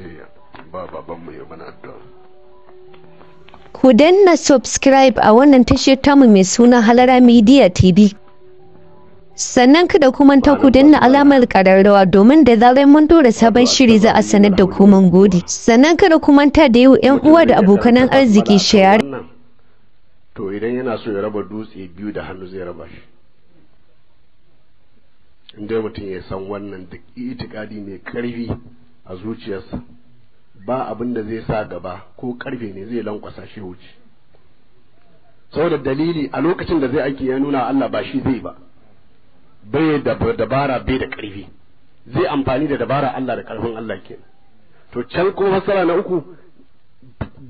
zai ba babanmu ya mana addu'a. Ku danna subscribe a wannan tashar tamu mai suna Halara Media TV. Sannan kada ku manta ku danna alamar ƙararrawa domin da zarar mun tura sabon shiri za a sanar da ku mun gode. Sannan kada ku manta da yau ƴan uwa da abokanan arziki share. To idan yana so ya raba dutse biyu da hannu zai raba shi. Inda mutum ya san wannan duk itikadi mai karfi a zuciyarsa ba abin da zai sa gaba ko karfe ne zai lankwasa shi wuce. Saboda dalili a lokacin da zai aiki ya nuna Allah ba shi zai ba. Bai da dabara bai da ƙarfi zai amfani da dabara Allah da ƙarfin Allah ke. To can kuma fassara na uku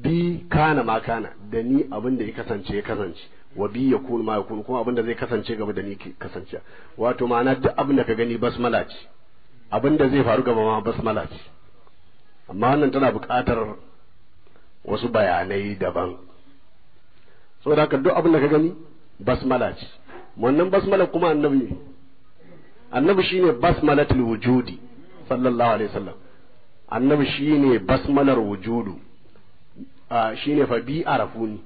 bi kana ma kana da ni abin da ya kasance wa bi ya kunu ma ya kunu kuma abin da zai kasance gaba da ni ke kasance. Wato ma'ana duk abin da ka gani basmala ce abin da zai faru gaba ma basmala ce, amma wannan tana buƙatar wasu bayanai daban. Saboda haka duk abin da ka gani basmala ce, wannan basmala kuma annabi shine basmalatul wujudi sallallahu alaihi wasallam. Annabi shine basmalar wujudu, shine fa bi arafuni,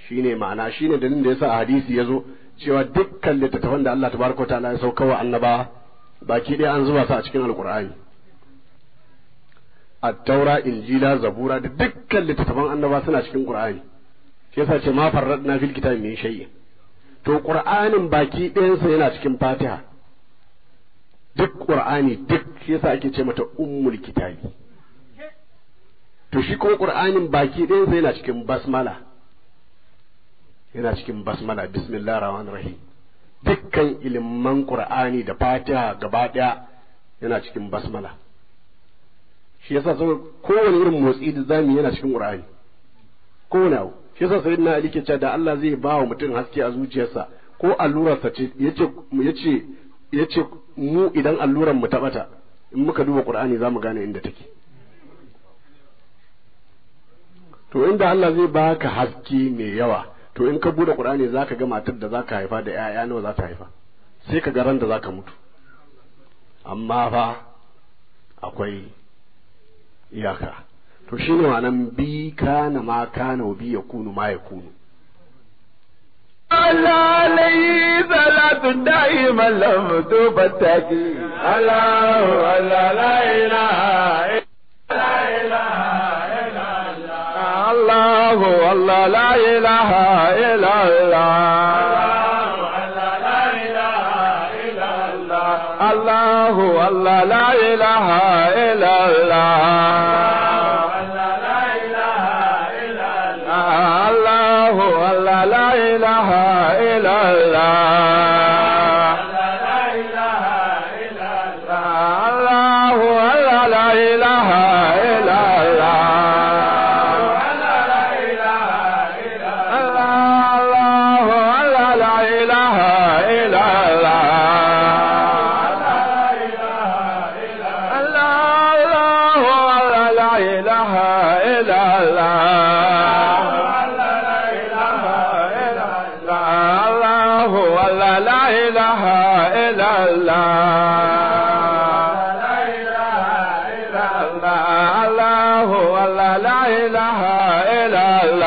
shine ma'ana shine dalilin da yasa a hadisi yazo cewa dukkan littattafan da Allah tabaraka ta'ala ya sauka wa annaba baki dai an zuba su a cikin alqur'ani. At-taura, injila, zabura da dukkan littattafan annaba suna cikin qur'ani. Shi yasa ce ma farradna fil kitabi min shay'in. To qur'anin baki ɗayansa yana cikin fatiha. Duk qur'ani duk shi yasa ake ce mata ummul kitabi. To shi kuma qur'anin baki ɗayansa yana cikin basmala. Yana cikin basmala, bismillahir rahmanir rahim. Dukkan ilimin qur'ani da fatiha gaba ɗaya yana cikin basmala. Shi yasa kowane irin motsi da zamu yana cikin qur'ani. Kowane abu. Shi yasa sayyidina Ali ke cewa da Allah zai ba wa mutum haske a zuciyarsa ko allurarsa ce yace mu idan alluran mu tabata in muka duba Qur'ani zamu gane inda take. To inda Allah zai baka haske mai yawa to in ka bude Qur'ani zaka ga matar da zaka haifa da ƴaƴa nawa za ta haifa, sai ka ga ran da zaka mutu. Amma fa akwai iyaka. To shi ne wannan bi kana ma kana wa bi ya kunu ma ya kunu. Allah alayhi salatu daima lam tubattaki Allah Allah la ilaha illa Allah Allah la ilaha illa Allah Allah la ilaha illa Allah لا إله إلا الله لا إله إلا الله الله لا إله إلا الله لا إله إلا الله الله لا إله إلا الله الله لا إله إلا الله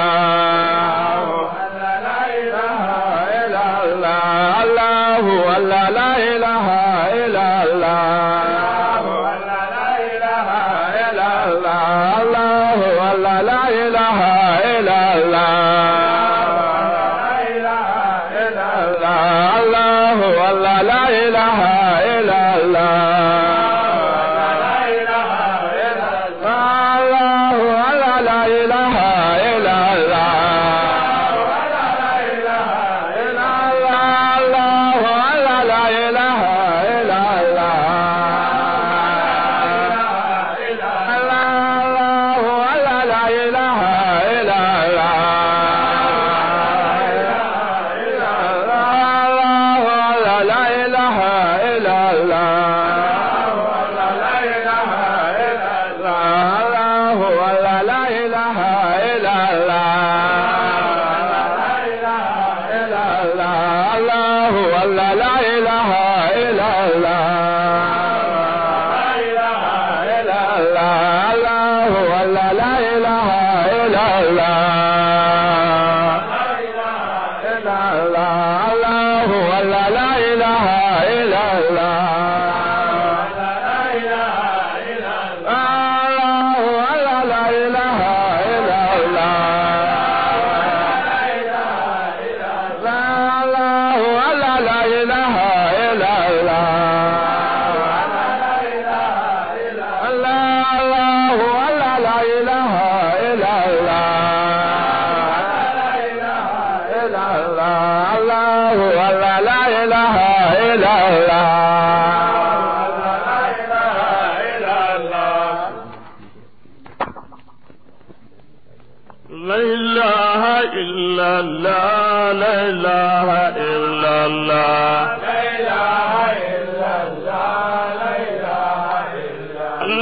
إلا الله لا إله إلا الله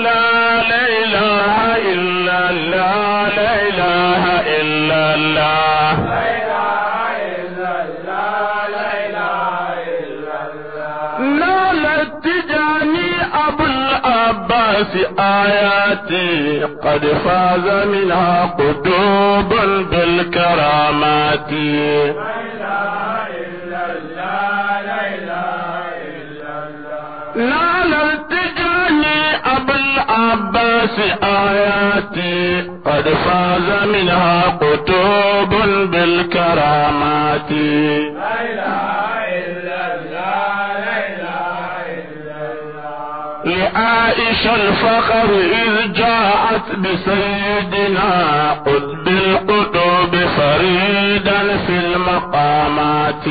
لا إله إلا الله لا إله إلا الله نالت تجاني أبو العباس آياتي قد فاز منها قطوب بالكرامات نالت تجاني أبو العباس آياتي قد فاز منها قطوب بالكرامات لعائشة الفخر إذ جاءت بسيدنا قطب القطوب فريدا في المقامات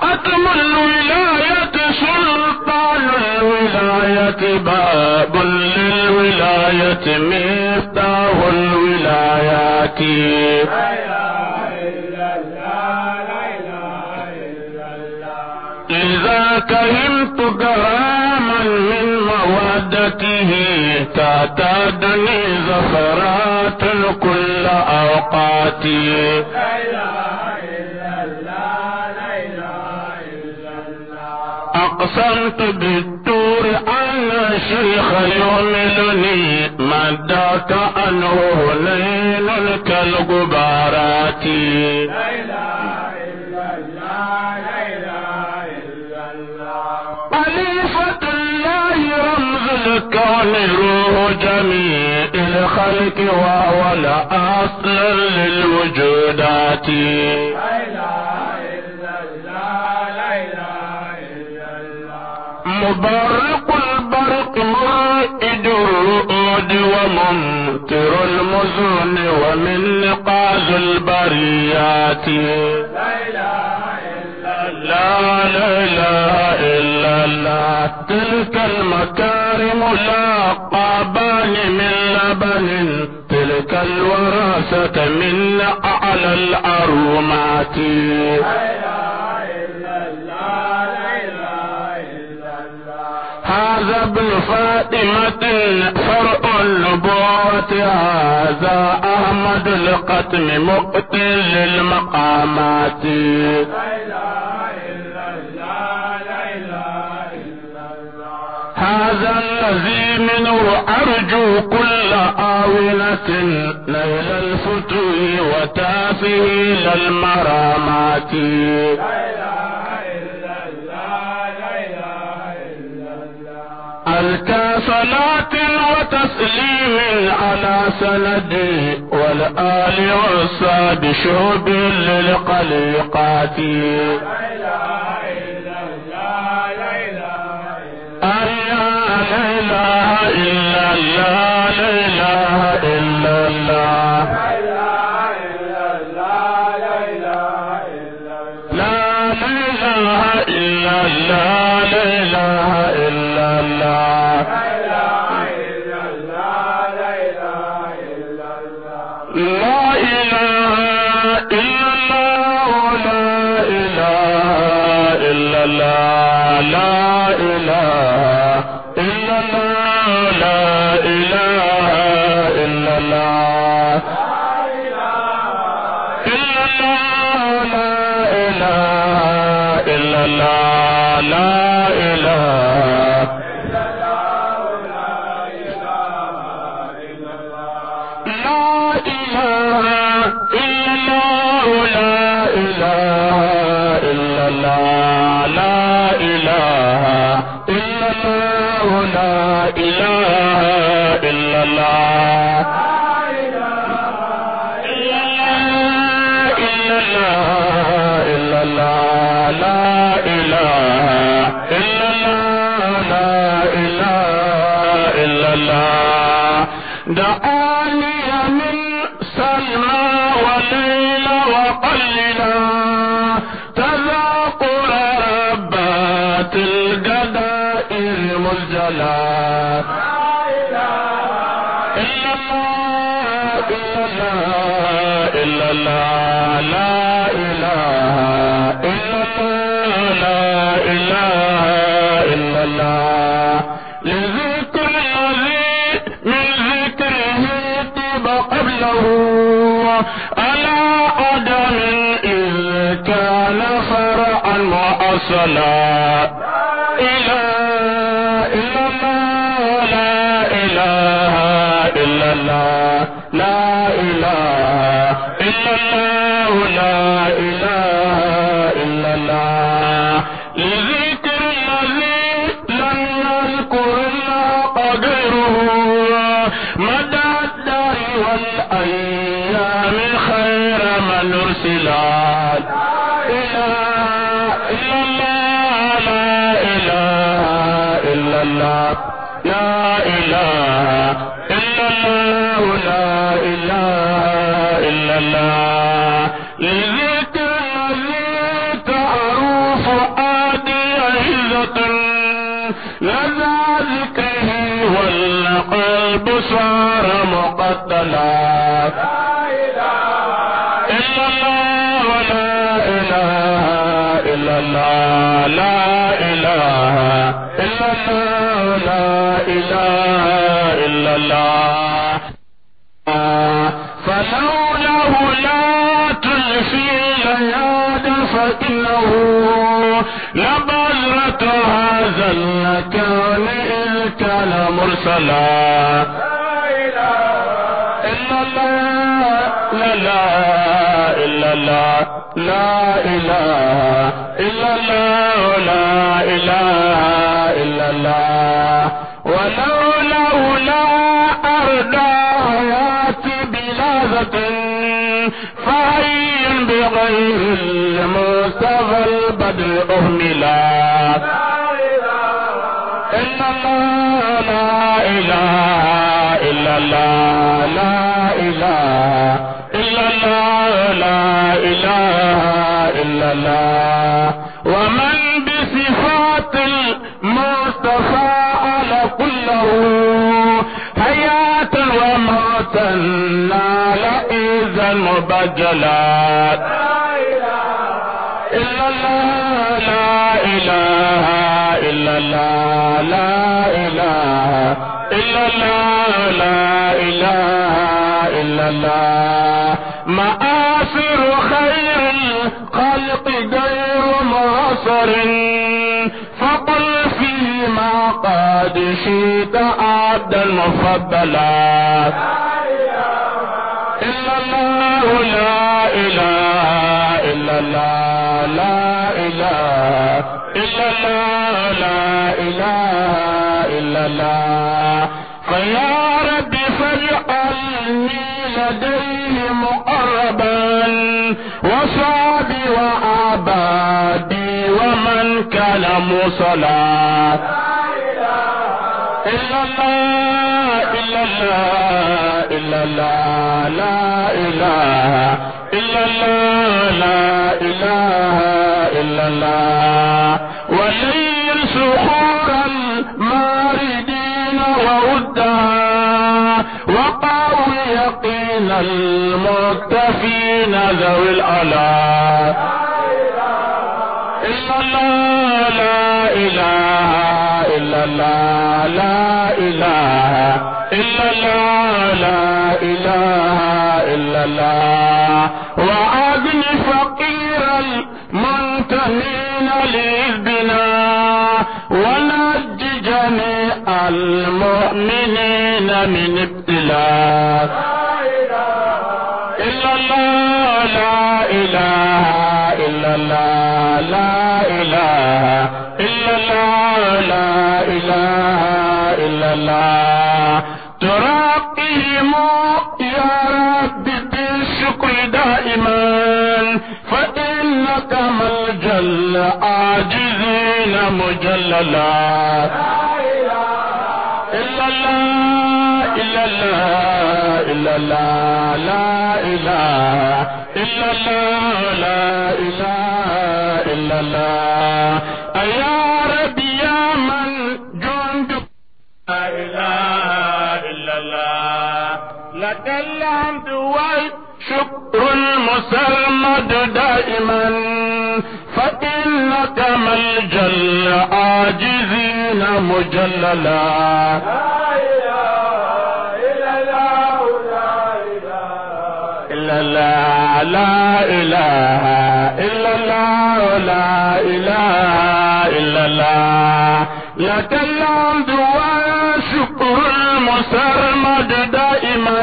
أتم الولاية سلطان الولاية باب للولاية مفتاح الولايات إذا كرمت كراما من مودته تعتادني زفرات كل أوقاتي أقسمت بالتور أن الشيخ يهملني مداك أنه هنين كالغبارات خليفة الله رمز الكون روح جميع الخلق وهو الأصل للوجودات مبرق البرق مرئد الرؤود وممطر المزون ومن نقاذ البريات لا إله إلا الله تلك المكارم لا قابان من لبن تلك الوراثة من أعلى الأرومات هذا ابن فاطمة فرع النبوة هذا أحمد القتم مقتل للمقامات هذا الذي منه أرجو كل آونة نيل الفتوح وتافهيل المرامات ألقى صلاة وتسليم على سندي والآل والصحب شهب للقليقات لا إله إلا الله لا إله إلا الله لا إله إلا الله لا إله إلا الله لا إله إلا الله لا إله إلا الله لا إله إلا الله لا إله إلا الله إلا الله لا إله إلا الله لا إله إلا الله لا إله إلا الله لا إله إلا الله إلا الله لا إله إلا الله لا إله إلا الله دعاني من سلمى وليلى وقلنا تذاكر ربات الجدائر مزجلات لا إلا الله لا إله إلا الله لا إله إلا الله لذكر الذي من ذكره طب قبله على أدم إذ كان فرعا وأصلا إله إلا الله لا إله إلا الله لا إله إلا الله لا إله إلا الله لذكر الذي لم يذكر الله قدره مدى الدار والأيام خير من أرسلا إله إلا الله لا إله إلا الله لا إله إلا الله لا إله إلا الله لذكر الذي تعرف آدي عزة لذا ذكره والقلب صار مقتلا لا إله إلا الله ولا إله إلا الله لا إله إلا الله لا إله إلا الله فلوله لا تلفي ليادا فإنه لبذرة هذا الكون إذ كان مرسلا لا إله إلا الله لا إلا الله لا إله إلا الله لا إله إلا الله ولولا لا أرضى حياتي بلازة فحي بغير المصطفى البدر أهملا إلا الله لا إله إلا الله لا إله إلا الله لا إله إلا الله ومن بصفات المصطفى على كله حياة وموتا نال إذا مبجلات لا إله إلا الله لا إله إلا الله لا إله إلا الله لا إله إلا الله مآثر خير الخلق غير معاصر فقل فيما قد شئت عبدا مفضلا إلا الله لا إله إلا الله لا إله إلا الله لا إله إلا الله فيا رب فاجعلني لديه مقربا وصحبي وعبادي ومن كان مصلى إلا الله إلا الله إلا الله لا إله إلا الله لا إله إلا الله ولي سحور الماردين وودها وقوي يقين المكتفين ذوي الألا إلا الله لا إله إلا الله لا إله إلا الله لا إله إلا الله وأغن فقير المنتهين لإذبنا ونج جميع المؤمنين من ابتلاء إلا الله لا إله إلا الله لا إله إلا الله لا إله إلا الله تراقهم يا رب بالشكر دائما فإنك ملجأ العاجزين مجللا إلا الله إلا الله إلا الله لا إله إلا الله لا إله إلا الله يا ربي يا من جندك لا إله إلا الله لك الحمد والشكر المسرمد دائما فإنك ملجأ العاجزين مجللا لا إله إلا الله لا إله إلا الله لا إله إلا الله لك الحمد والشكر المسرمد دائما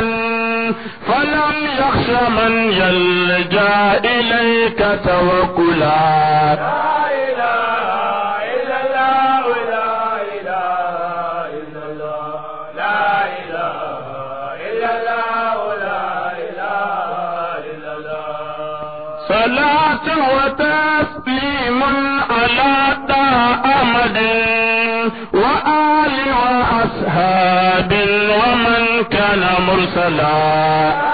فلم يخش من يلجأ إليك توكلا لا إله إلا الله لا إله إلا الله لا إله إلا الله لا إله إلا الله صلاة وتسليم على أحمد وآل وأصحاب ومن كان مرسلا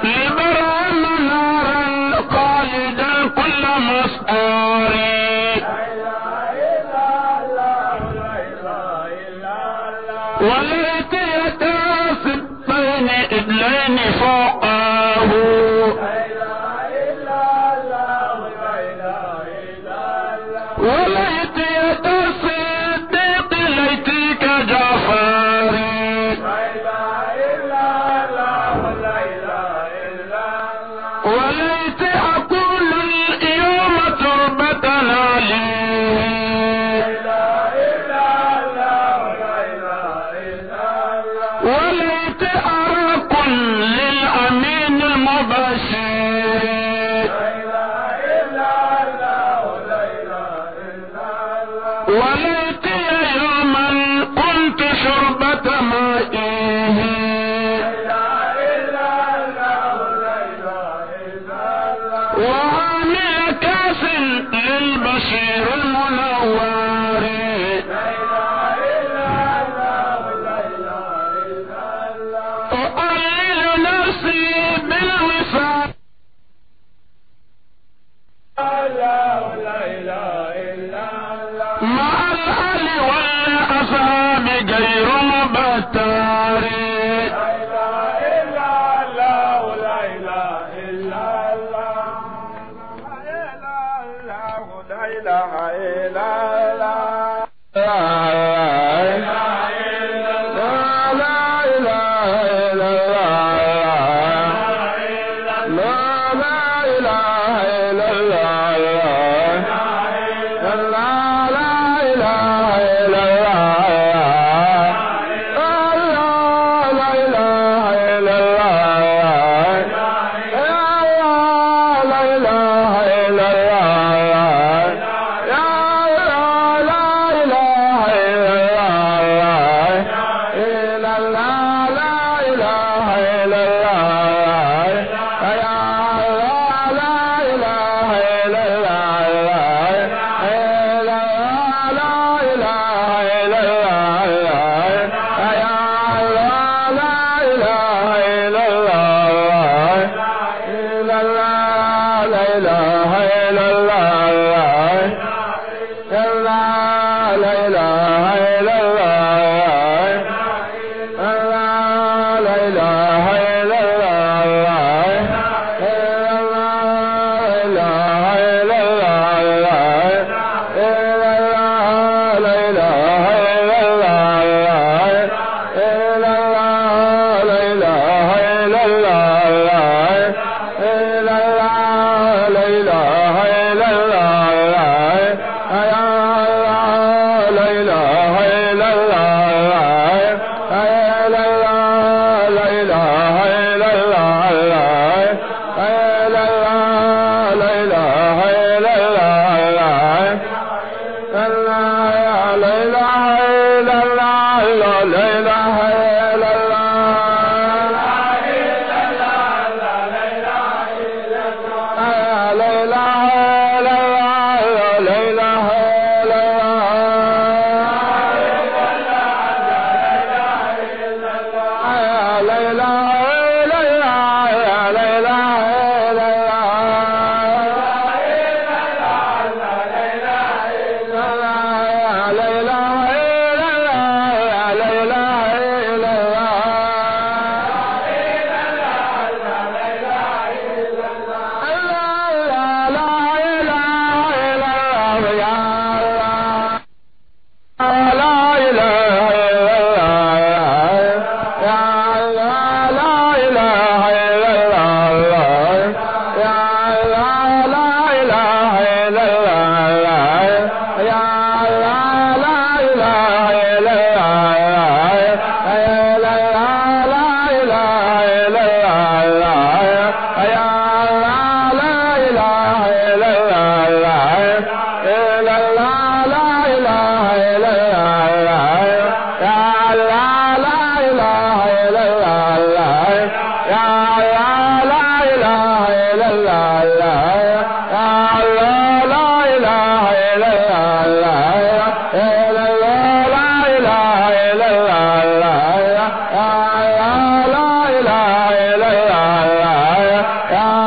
لبرم نارا خالدا كل مسعار وليت يتاسبين إبلين فوقاه وليت يتصدق ليتك جعفاري وليت أقول اليوم تربتنا لي وليت أرى كل للأمين المبشر وليت يوما كنت شربة مائه وعامل كاس للبشير المنور أقلل نفسي بالوفاء مع الأهل والأصحاب غير مبتار يا